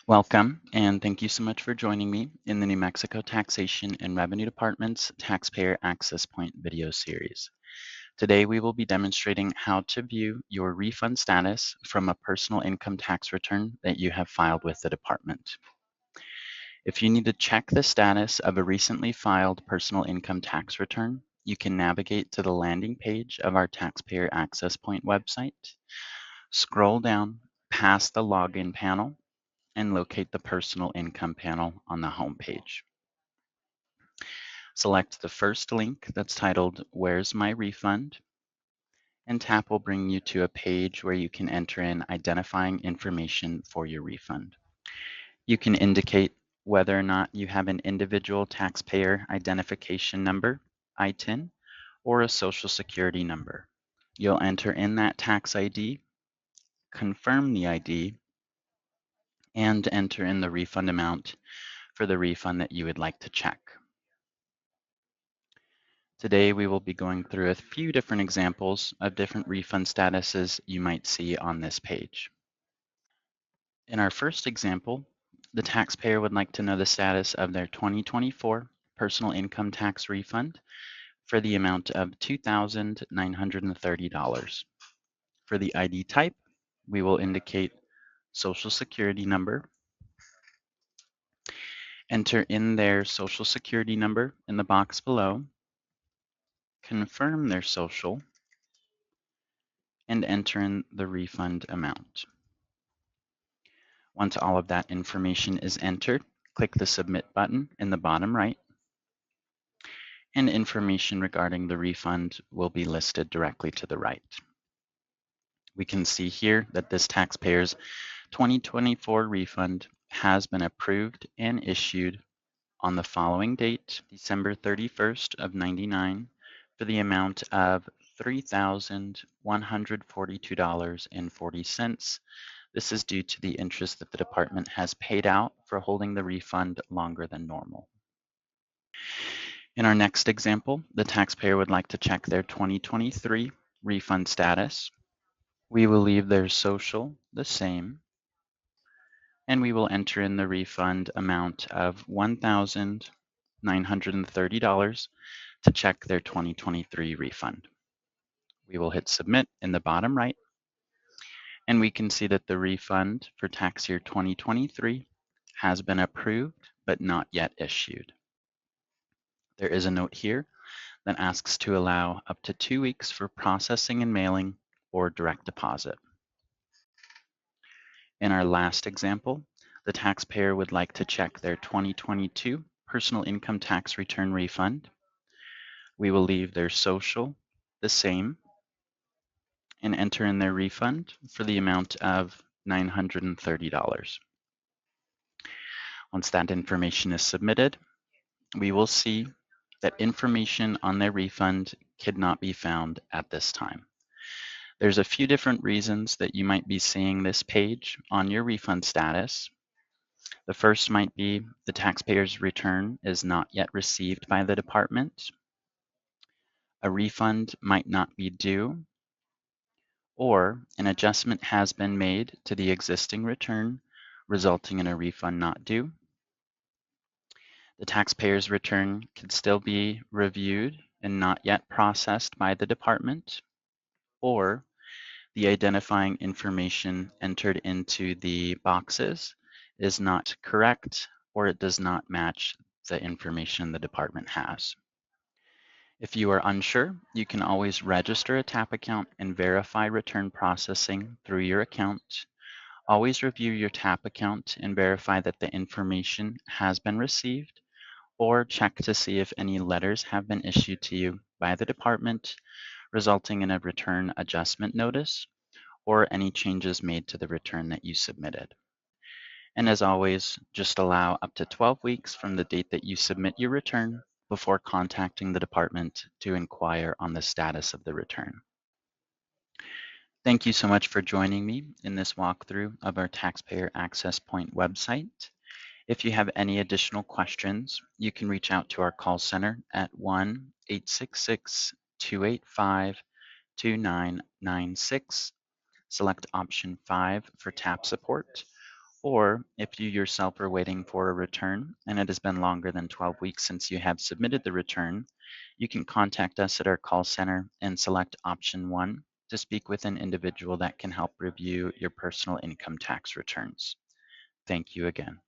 Welcome, and thank you so much for joining me in the New Mexico Taxation and Revenue Department's Taxpayer Access Point video series. Today we will be demonstrating how to view your refund status from a personal income tax return that you have filed with the department. If you need to check the status of a recently filed personal income tax return, you can navigate to the landing page of our Taxpayer Access Point website, scroll down past the login panel, and locate the personal income panel on the home page. Select the first link that's titled Where's My Refund? And tap will bring you to a page where you can enter in identifying information for your refund. You can indicate whether or not you have an individual taxpayer identification number, ITIN, or a social security number. You'll enter in that tax ID, confirm the ID, and enter in the refund amount for the refund that you would like to check. Today we will be going through a few different examples of different refund statuses you might see on this page. In our first example, the taxpayer would like to know the status of their 2024 personal income tax refund for the amount of $2,930. For the ID type, we will indicate Social Security number, enter in their Social Security number in the box below, confirm their social, and enter in the refund amount. Once all of that information is entered, click the Submit button in the bottom right, and information regarding the refund will be listed directly to the right. We can see here that this taxpayer's 2024 refund has been approved and issued on the following date, December 31st of 99, for the amount of $3,142.40. This is due to the interest that the department has paid out for holding the refund longer than normal. In our next example, the taxpayer would like to check their 2023 refund status. We will leave their social the same, and we will enter in the refund amount of $1,930 to check their 2023 refund. We will hit Submit in the bottom right, and we can see that the refund for tax year 2023 has been approved but not yet issued. There is a note here that asks to allow up to 2 weeks for processing and mailing or direct deposit. In our last example, the taxpayer would like to check their 2022 personal income tax return refund. We will leave their social the same and enter in their refund for the amount of $930. Once that information is submitted, we will see that information on their refund could not be found at this time. There's a few different reasons that you might be seeing this page on your refund status. The first might be the taxpayer's return is not yet received by the department. A refund might not be due, or an adjustment has been made to the existing return, resulting in a refund not due. The taxpayer's return could still be reviewed and not yet processed by the department, or the identifying information entered into the boxes is not correct, or it does not match the information the department has. If you are unsure, you can always register a TAP account and verify return processing through your account. Always review your TAP account and verify that the information has been received, or check to see if any letters have been issued to you by the department, resulting in a return adjustment notice, or any changes made to the return that you submitted. And as always, just allow up to 12 weeks from the date that you submit your return before contacting the department to inquire on the status of the return. Thank you so much for joining me in this walkthrough of our Taxpayer Access Point website. If you have any additional questions, you can reach out to our call center at 1-866-285-2996. Select option 5 for TAP support, Or if you yourself are waiting for a return and it has been longer than 12 weeks since you have submitted the return, you can contact us at our call center and select option 1 to speak with an individual that can help review your personal income tax returns. Thank you again.